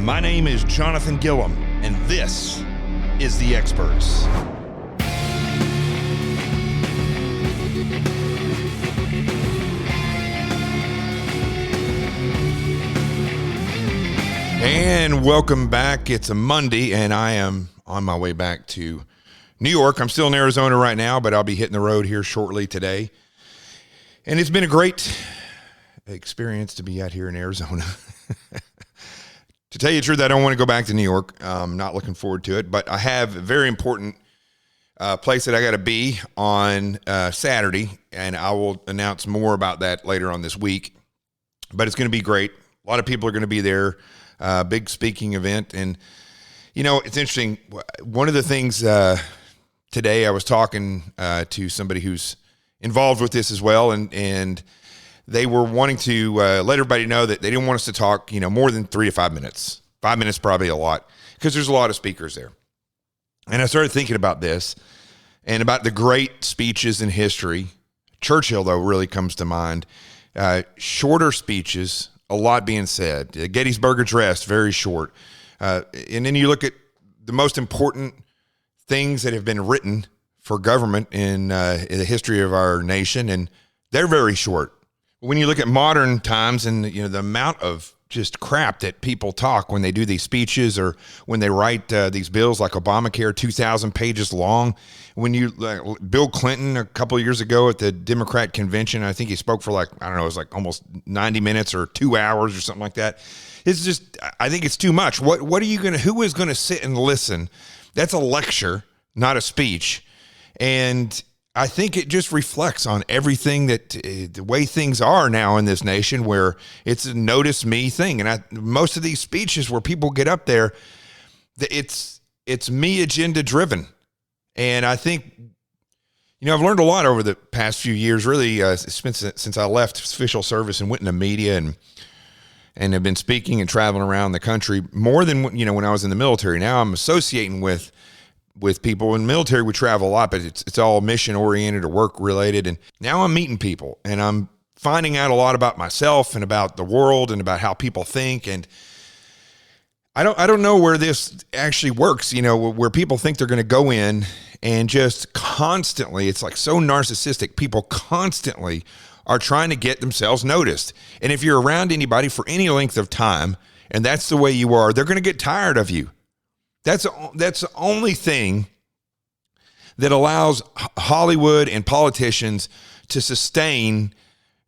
My name is Jonathan Gilliam, and this is The Experts. And welcome back. It's a Monday, and I am on my way back to New York. I'm still in Arizona right now, but I'll be hitting the road here shortly today. And it's been a great experience to be out here in Arizona. To tell you the truth, I don't want to go back to New York. I'm not looking forward to it, but I have a very important place that I got to be on Saturday, and I will announce more about that later on this week. But it's going to be great. A lot of people are going to be there. Big speaking event. And, you know, it's interesting. One of the things today I was talking to somebody who's involved with this as well, and they were wanting to let everybody know that they didn't want us to talk, more than 3 to 5 minutes. 5 minutes probably a lot, because there's a lot of speakers there. And I started thinking about this and about the great speeches in history. Churchill, though, really comes to mind. Shorter speeches, a lot being said. Gettysburg Address, very short. And then you look at the most important things that have been written for government in the history of our nation, and they're very short. When you look at modern times and the amount of just crap that people talk when they do these speeches or when they write these bills like Obamacare, 2,000 pages long. When you Bill Clinton a couple of years ago at the Democrat convention, I think he spoke for it was like almost 90 minutes or 2 hours or something like that. It's just, I think it's too much. Who is going to sit and listen? That's a lecture, not a speech. And I think it just reflects on everything that the way things are now in this nation, where it's a notice me thing. And most of these speeches where people get up there, it's me agenda driven. And I think, I've learned a lot over the past few years, really, since I left official service and went into media and have been speaking and traveling around the country more than, when I was in the military. Now I'm associating with people. In the military, we travel a lot, but it's all mission oriented or work related. And now I'm meeting people, and I'm finding out a lot about myself and about the world and about how people think. And I don't know where this actually works, where people think they're going to go in and just constantly, it's like so narcissistic. People constantly are trying to get themselves noticed. And if you're around anybody for any length of time, and that's the way you are, they're going to get tired of you. That's the only thing that allows Hollywood and politicians to sustain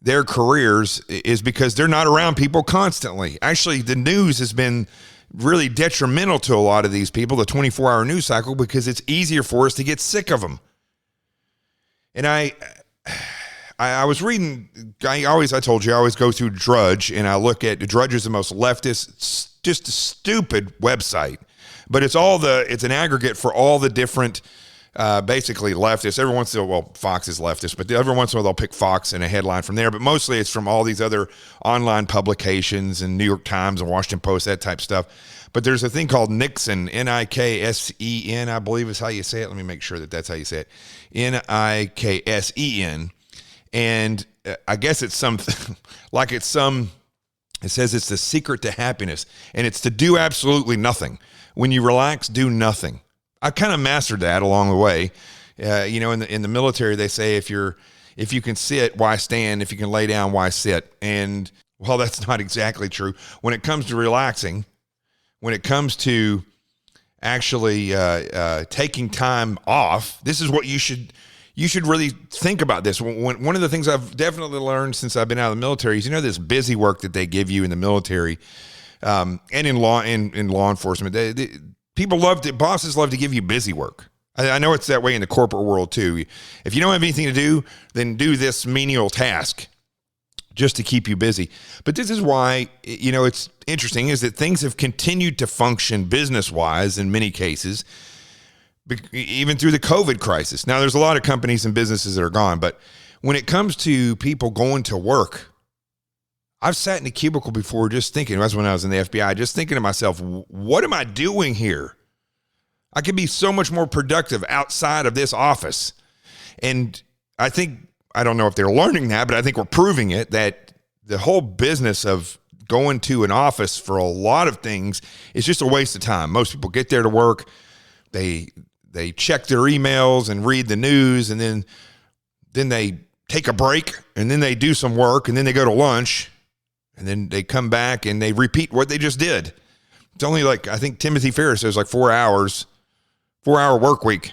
their careers, is because they're not around people constantly. Actually, the news has been really detrimental to a lot of these people, the 24-hour news cycle, because it's easier for us to get sick of them. And I was reading, I told you, I always go through Drudge, and I look at Drudge is the most leftist, just a stupid website. But it's an aggregate for all the different, basically leftists. Every once in a while, Fox is leftist, but every once in a while they'll pick Fox and a headline from there. But mostly it's from all these other online publications and New York Times and Washington Post, that type of stuff. But there's a thing called Nixon, Niksen, I believe is how you say it. Let me make sure that that's how you say it. Niksen. And I guess it's something like it says it's the secret to happiness, and it's to do absolutely nothing. When you relax, do nothing. I kind of mastered that along the way. In the military, they say if you can sit, why stand? If you can lay down, why sit? And well, that's not exactly true. When it comes to relaxing, when it comes to actually taking time off, this is what you should really think about this. One of the things I've definitely learned since I've been out of the military is, this busy work that they give you in the military. And in law enforcement, bosses love to give you busy work. I know it's that way in the corporate world too. If you don't have anything to do, then do this menial task just to keep you busy. But this is why, it's interesting, is that things have continued to function business-wise in many cases, even through the COVID crisis. Now, there's a lot of companies and businesses that are gone, but when it comes to people going to work, I've sat in a cubicle before just thinking, that's when I was in the FBI, just thinking to myself, what am I doing here? I could be so much more productive outside of this office. And I think, I don't know if they're learning that, but I think we're proving it, that the whole business of going to an office for a lot of things is just a waste of time. Most people get there to work, they check their emails and read the news, and then they take a break, and then they do some work, and then they go to lunch, and then they come back and they repeat what they just did. It's only like, I think Timothy Ferriss says, like 4 hours, 4-hour work week.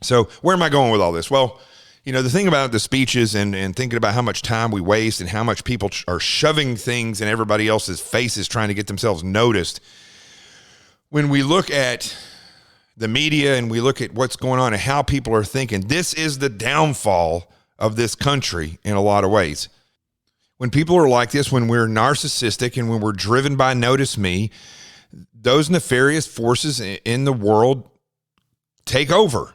So where am I going with all this? Well, the thing about the speeches and thinking about how much time we waste and how much people are shoving things in everybody else's faces trying to get themselves noticed. When we look at the media and we look at what's going on and how people are thinking, this is the downfall of this country in a lot of ways. When people are like this, when we're narcissistic and when we're driven by notice me, those nefarious forces in the world take over.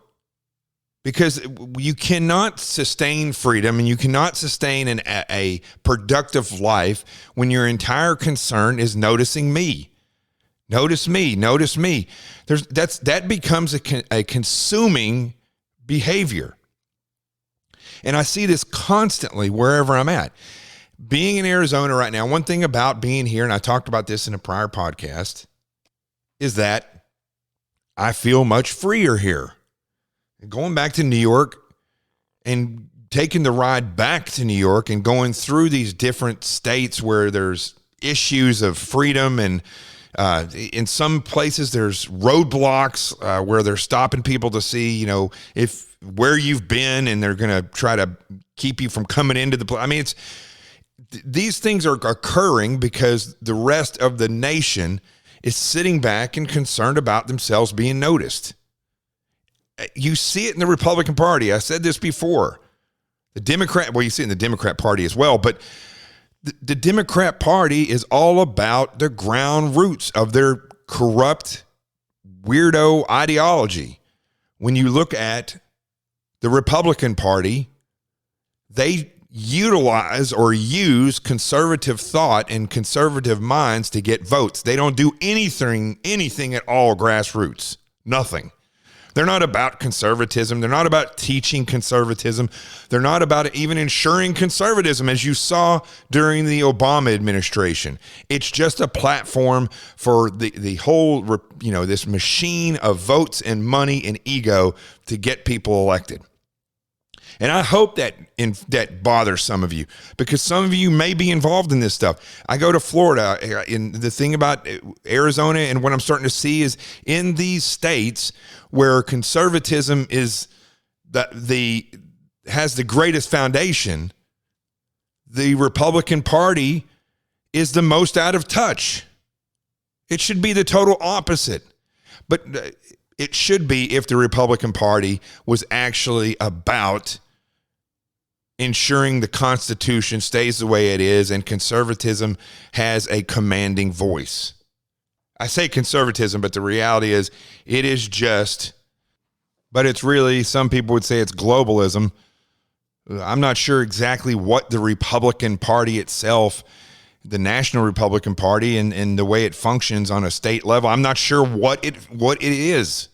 Because you cannot sustain freedom and you cannot sustain a productive life when your entire concern is noticing me. Notice me, notice me. That becomes a consuming behavior. And I see this constantly wherever I'm at. Being in Arizona right now, one thing about being here, and I talked about this in a prior podcast, is that I feel much freer here. Going back to New York and taking the ride back to New York and going through these different states where there's issues of freedom, and in some places there's roadblocks where they're stopping people to see, if where you've been, and they're going to try to keep you from coming into the place. I mean, these things are occurring because the rest of the nation is sitting back and concerned about themselves being noticed. You see it in the Republican Party. I said this before. You see it in the Democrat Party as well, but the Democrat Party is all about the ground roots of their corrupt, weirdo ideology. When you look at the Republican Party, they utilize or use conservative thought and conservative minds to get votes. They don't do anything at all grassroots. Nothing. They're not about conservatism. They're not about teaching conservatism. They're not about even ensuring conservatism, as you saw during the Obama administration. It's just a platform for the whole, this machine of votes and money and ego to get people elected. And I hope that bothers some of you, because some of you may be involved in this stuff. I go to Florida, and the thing about Arizona and what I'm starting to see is in these states where conservatism has the greatest foundation, the Republican Party is the most out of touch. It should be the total opposite. But it should be if the Republican Party was actually about ensuring the Constitution stays the way it is and conservatism has a commanding voice. I say conservatism, but the reality is it is but it's really, some people would say it's globalism. I'm not sure exactly what the Republican Party itself, the National Republican Party, and the way it functions on a state level, I'm not sure what it is.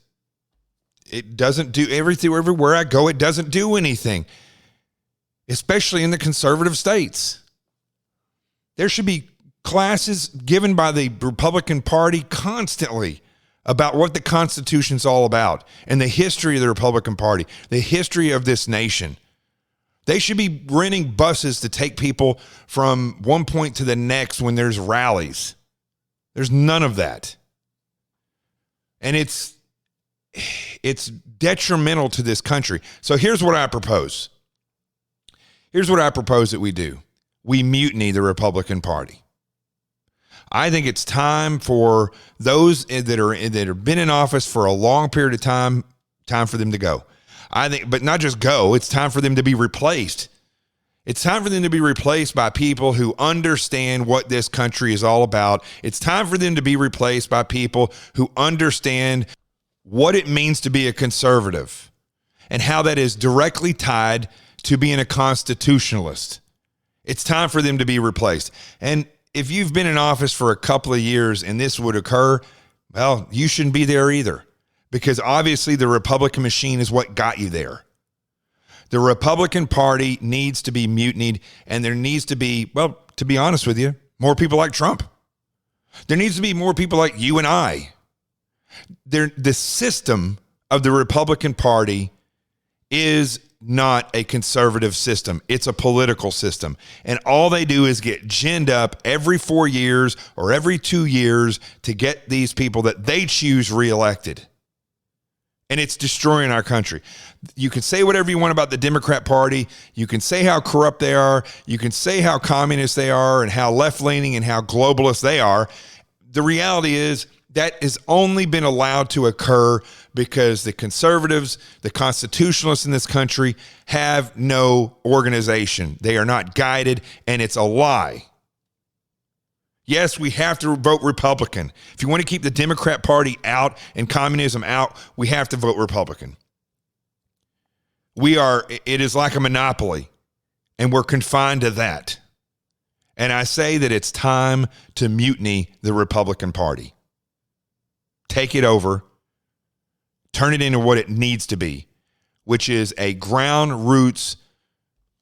It doesn't do everything. Everywhere I go, it doesn't do anything, especially in the conservative states. There should be classes given by the Republican Party constantly about what the Constitution's all about and the history of the Republican Party, the history of this nation. They should be renting buses to take people from one point to the next when there's rallies. There's none of that. And it's detrimental to this country. So here's what I propose. Here's what I propose that we do. We mutiny the Republican Party. I think it's time for those that have been in office for a long period of time for them to go. I think, but not just go, it's time for them to be replaced. It's time for them to be replaced by people who understand what this country is all about. It's time for them to be replaced by people who understand what it means to be a conservative and how that is directly tied to being a constitutionalist. It's time for them to be replaced. And if you've been in office for a couple of years and this would occur, well, you shouldn't be there either, because obviously the Republican machine is what got you there. The Republican Party needs to be mutinied, and there needs to be, well, to be honest with you, more people like Trump. There needs to be more people like you and I. The system of the Republican Party is not a conservative system. It's a political system. And all they do is get ginned up every 4 years or every 2 years to get these people that they choose reelected. And it's destroying our country. You can say whatever you want about the Democrat Party. You can say how corrupt they are. You can say how communist they are and how left-leaning and how globalist they are. The reality is that has only been allowed to occur because the conservatives, the constitutionalists in this country have no organization. They are not guided, and it's a lie. Yes, we have to vote Republican. If you want to keep the Democrat Party out and communism out, we have to vote Republican. It is like a monopoly, and we're confined to that. And I say that it's time to mutiny the Republican Party. Take it over, turn it into what it needs to be, which is a ground roots,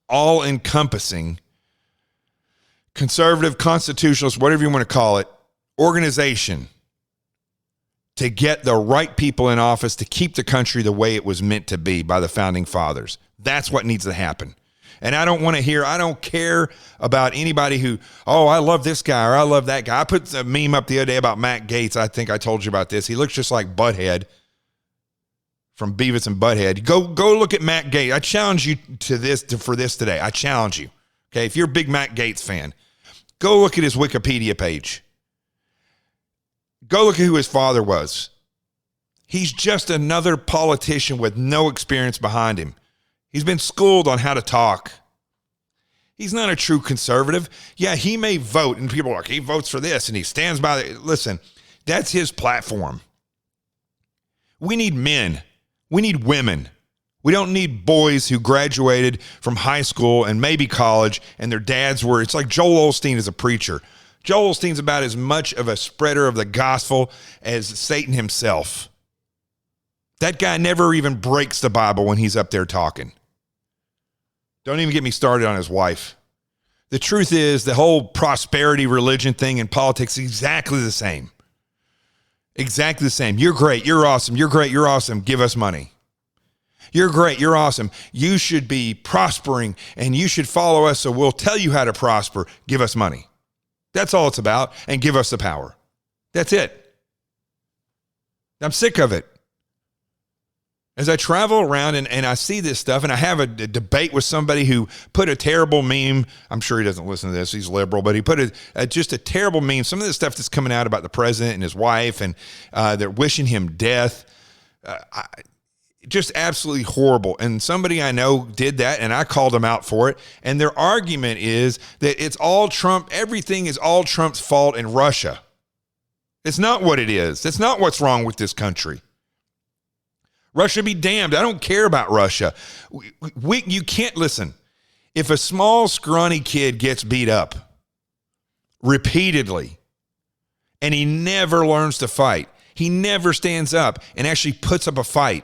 all-encompassing, conservative, constitutionalist, whatever you want to call it, organization to get the right people in office to keep the country the way it was meant to be by the founding fathers. That's what needs to happen. And I don't care about anybody who, oh, I love this guy or I love that guy. I put a meme up the other day about Matt Gaetz. I think I told you about this. He looks just like Butthead from Beavis and Butthead. Go look at Matt Gaetz. I challenge you for this today. I challenge you. Okay, if you're a big Matt Gaetz fan, go look at his Wikipedia page. Go look at who his father was. He's just another politician with no experience behind him. He's been schooled on how to talk. He's not a true conservative. Yeah, he may vote, and people are like, he votes for this, and he stands by it. Listen, that's his platform. We need men. We need women. We don't need boys who graduated from high school and maybe college, and their dads were, it's like Joel Osteen is a preacher. Joel Osteen's about as much of a spreader of the gospel as Satan himself. That guy never even breaks the Bible when he's up there talking. Don't even get me started on his wife. The truth is, the whole prosperity religion thing in politics is exactly the same. Exactly the same. You're great. You're awesome. You're great. You're awesome. Give us money. You're great. You're awesome. You should be prospering and you should follow us, so we'll tell you how to prosper. Give us money. That's all it's about. And give us the power. That's it. I'm sick of it. As I travel around and I see this stuff, and I have a debate with somebody who put a terrible meme. I'm sure he doesn't listen to this. He's liberal, but he put just a terrible meme. Some of the stuff that's coming out about the president and his wife, and they're wishing him death. Just absolutely horrible. And somebody I know did that, and I called them out for it. And their argument is that it's all Trump. Everything is all Trump's fault in Russia. It's not what it is. That's not what's wrong with this country. Russia be damned. I don't care about Russia. You can't listen. If a small, scrawny kid gets beat up repeatedly and he never learns to fight, he never stands up and actually puts up a fight,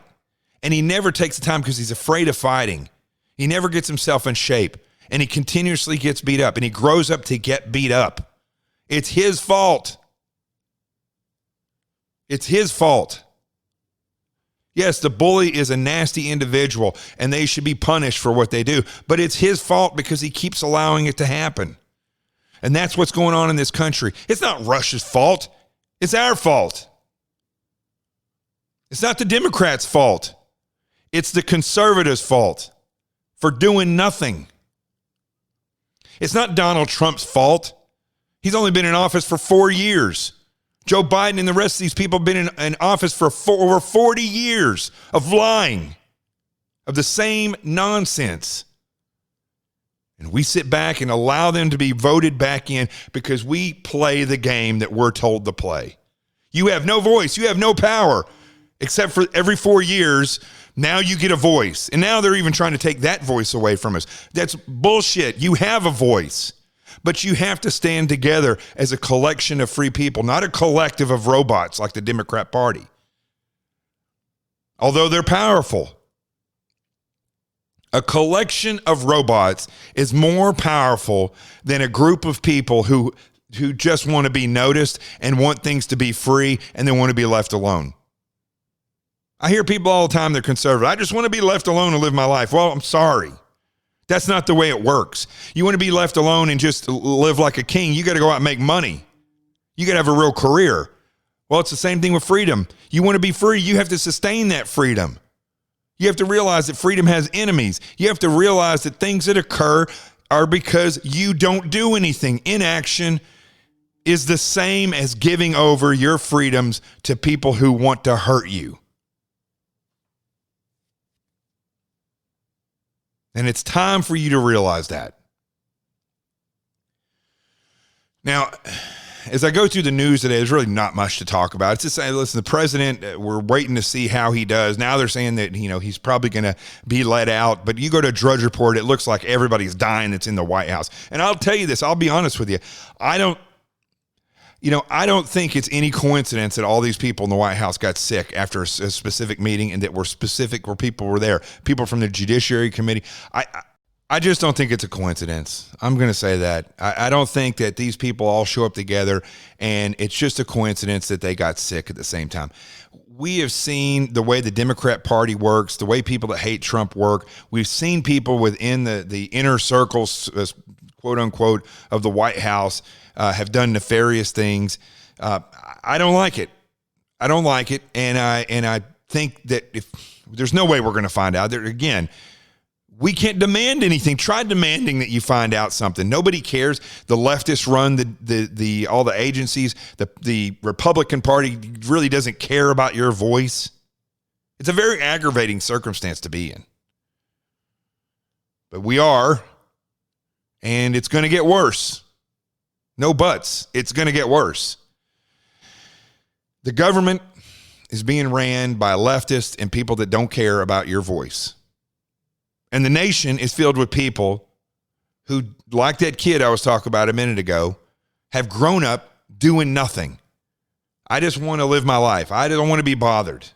and he never takes the time because he's afraid of fighting, he never gets himself in shape, and he continuously gets beat up, and he grows up to get beat up. It's his fault. It's his fault. Yes, the bully is a nasty individual, and they should be punished for what they do. But it's his fault because he keeps allowing it to happen. And that's what's going on in this country. It's not Russia's fault. It's our fault. It's not the Democrats' fault. It's the conservatives' fault for doing nothing. It's not Donald Trump's fault. He's only been in office for 4 years. Joe Biden and the rest of these people have been in office for over 40 years of lying, of the same nonsense. And we sit back and allow them to be voted back in because we play the game that we're told to play. You have no voice. You have no power, except for every 4 years. Now you get a voice. And now they're even trying to take that voice away from us. That's bullshit. You have a voice. But you have to stand together as a collection of free people, not a collective of robots like the Democrat Party. Although they're powerful. A collection of robots is more powerful than a group of people who who just want to be noticed and want things to be free and then want to be left alone. I hear people all the time, they're conservative. I just want to be left alone and live my life. Well, I'm sorry. That's not the way it works. You want to be left alone and just live like a king, you got to go out and make money. You got to have a real career. Well, it's the same thing with freedom. You want to be free, you have to sustain that freedom. You have to realize that freedom has enemies. You have to realize that things that occur are because you don't do anything. Inaction is the same as giving over your freedoms to people who want to hurt you. And it's time for you to realize that. Now, as I go through the news today, there's really not much to talk about. It's just saying, listen, the president, we're waiting to see how he does. Now they're saying that, he's probably going to be let out. But you go to Drudge Report, it looks like everybody's dying that's in the White House. And I'll tell you this, I'll be honest with you. I don't think it's any coincidence that all these people in the White House got sick after a specific meeting and that were specific where people were there. People from the Judiciary Committee. I just don't think it's a coincidence. I'm going to say that. I don't think that these people all show up together and it's just a coincidence that they got sick at the same time. We have seen the way the Democrat Party works, the way people that hate Trump work. We've seen people within the inner circles, quote unquote, of the White House have done nefarious things. I don't like it. I don't like it. And I think that if there's no way we're going to find out there again, we can't demand anything. Try demanding that you find out something. Nobody cares. The leftists run all the agencies. The Republican Party really doesn't care about your voice. It's a very aggravating circumstance to be in. But we are, and it's going to get worse. No buts. It's going to get worse. The government is being ran by leftists and people that don't care about your voice. And the nation is filled with people who, like that kid I was talking about a minute ago, have grown up doing nothing. I just want to live my life. I don't want to be bothered.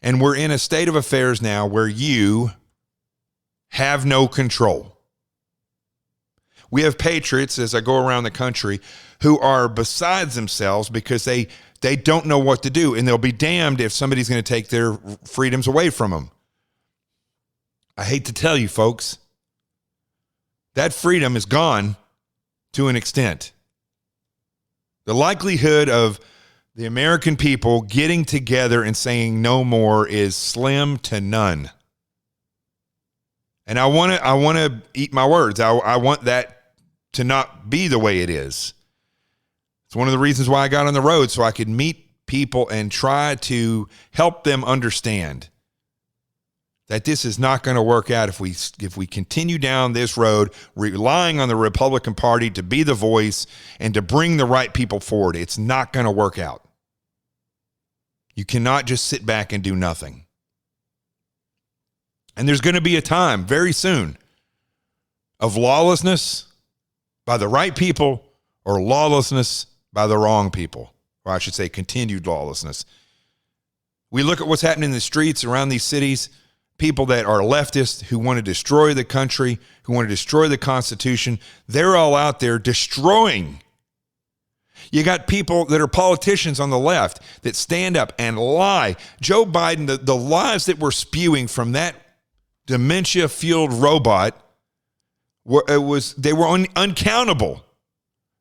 And we're in a state of affairs now where you have no control. We have patriots, as I go around the country, who are besides themselves because they don't know what to do, and they'll be damned if somebody's going to take their freedoms away from them. I hate to tell you, folks, that freedom is gone to an extent. The likelihood of the American people getting together and saying no more is slim to none. And I want to eat my words. I want that to not be the way it is. It's one of the reasons why I got on the road, so I could meet people and try to help them understand that this is not going to work out if we continue down this road, relying on the Republican Party to be the voice and to bring the right people forward. It's not going to work out. You cannot just sit back and do nothing. And there's going to be a time very soon of lawlessness by the right people or lawlessness by the wrong people, or I should say continued lawlessness. We look at what's happening in the streets around these cities. People that are leftists who want to destroy the country, who want to destroy the Constitution, they're all out there destroying. You got people that are politicians on the left that stand up and lie. Joe Biden, the lies that we're spewing from that dementia-fueled robot, they were uncountable.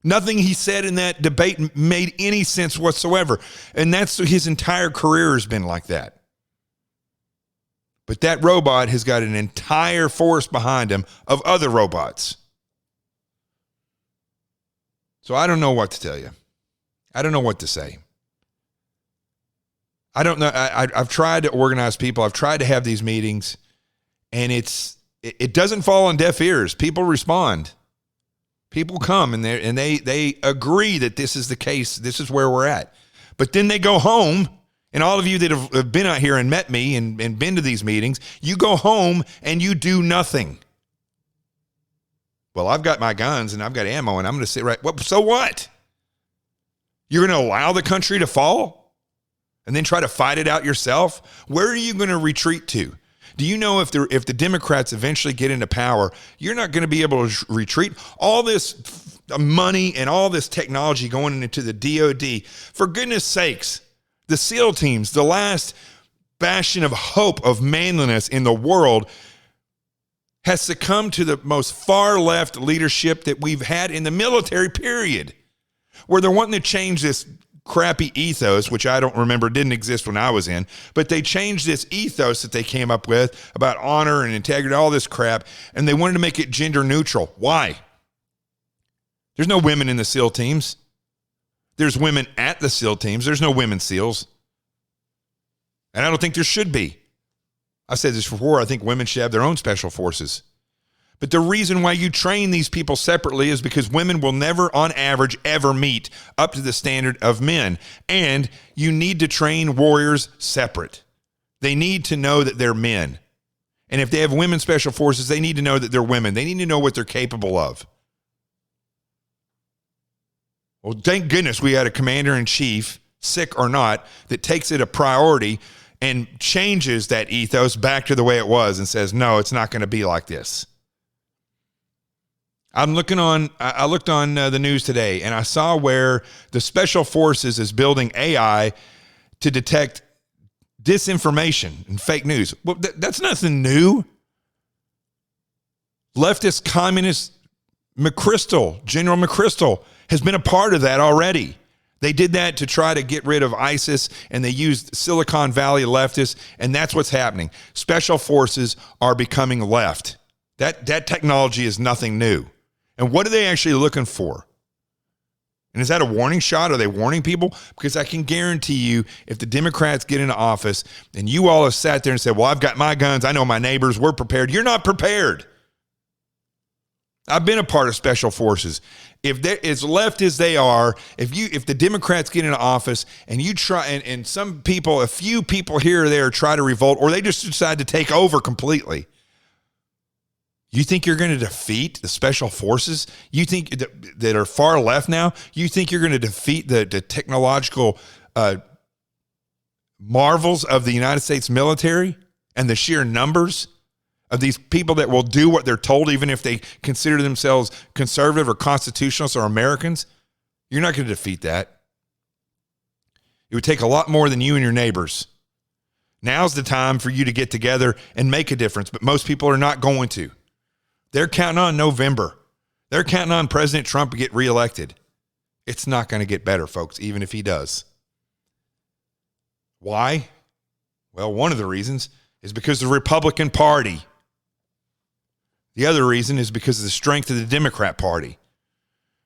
Nothing he said in that debate made any sense whatsoever. And that's his entire career has been like that. But that robot has got an entire force behind him of other robots. So I don't know what to tell you. I don't know what to say. I don't know. I've tried to organize people. I've tried to have these meetings, and it doesn't fall on deaf ears. People respond. People come and they agree that this is the case. This is where we're at. But then they go home. And all of you that have been out here and met me and been to these meetings, you go home and you do nothing. Well, I've got my guns and I've got ammo and I'm going to sit right. Well, so what? You're going to allow the country to fall and then try to fight it out yourself? Where are you going to retreat to? Do you know if the Democrats eventually get into power, you're not going to be able to retreat? All this the money and all this technology going into the DOD. For goodness sakes, the SEAL teams, the last bastion of hope of manliness in the world, has succumbed to the most far left leadership that we've had in the military period, where they're wanting to change this crappy ethos, which I don't remember, didn't exist when I was in, but they changed this ethos that they came up with about honor and integrity, all this crap, and they wanted to make it gender neutral. Why? There's no women in the SEAL teams. There's women at the SEAL teams. There's no women SEALs. And I don't think there should be. I said this before, I think women should have their own special forces. But the reason why you train these people separately is because women will never, on average, ever meet up to the standard of men. And you need to train warriors separate. They need to know that they're men. And if they have women special forces, they need to know that they're women. They need to know what they're capable of. Well, thank goodness we had a commander-in-chief, sick or not, that takes it a priority and changes that ethos back to the way it was and says, no, it's not going to be like this. I looked on the news today, and I saw where the Special Forces is building AI to detect disinformation and fake news. Well, that's nothing new. Leftist communist General McChrystal has been a part of that already. They did that to try to get rid of ISIS, and they used Silicon Valley leftists, and that's what's happening. Special Forces are becoming left. That technology is nothing new. And what are they actually looking for? And is that a warning shot? Are they warning people? Because I can guarantee you, if the Democrats get into office and you all have sat there and said, well, I've got my guns, I know my neighbors, we're prepared. You're not prepared. I've been a part of Special Forces. If they're as left as they are, if the Democrats get into office and you try, and some people, a few people here or there try to revolt, or they just decide to take over completely, you think you're going to defeat the Special Forces? You think that are far left now? You think you're going to defeat the technological marvels of the United States military and the sheer numbers of these people that will do what they're told, even if they consider themselves conservative or constitutionalists or Americans? You're not going to defeat that. It would take a lot more than you and your neighbors. Now's the time for you to get together and make a difference, but most people are not going to. They're counting on November. They're counting on President Trump to get reelected. It's not going to get better, folks, even if he does. Why? Well, one of the reasons is because the Republican Party. The other reason is because of the strength of the Democrat Party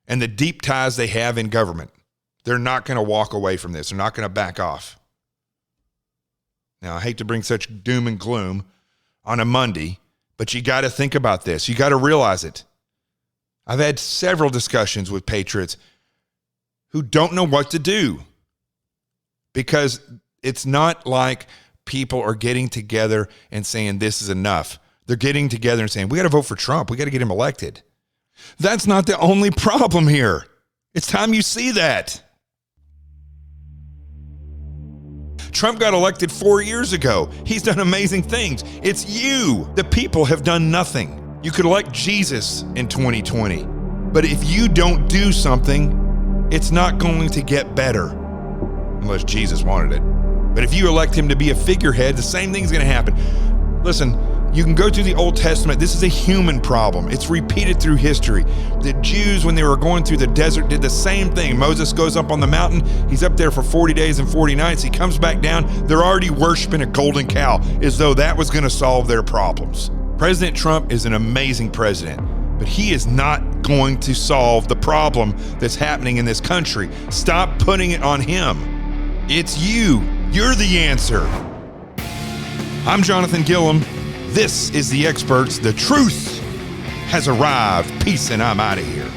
and the deep ties they have in government. They're not going to walk away from this. They're not going to back off. Now, I hate to bring such doom and gloom on a Monday, but you got to think about this. You got to realize it. I've had several discussions with patriots who don't know what to do, because it's not like people are getting together and saying this is enough. They're getting together and saying, we got to vote for Trump. We got to get him elected. That's not the only problem here. It's time you see that. Trump got elected 4 years ago. He's done amazing things. It's you. The people have done nothing. You could elect Jesus in 2020, but if you don't do something, it's not going to get better unless Jesus wanted it. But if you elect him to be a figurehead, the same thing's going to happen. Listen, you can go through the Old Testament. This is a human problem. It's repeated through history. The Jews, when they were going through the desert, did the same thing. Moses goes up on the mountain. He's up there for 40 days and 40 nights. He comes back down. They're already worshiping a golden cow, as though that was going to solve their problems. President Trump is an amazing president, but he is not going to solve the problem that's happening in this country. Stop putting it on him. It's you. You're the answer. I'm Jonathan Gilliam. This is The Experts. The truth has arrived. Peace, and I'm out of here.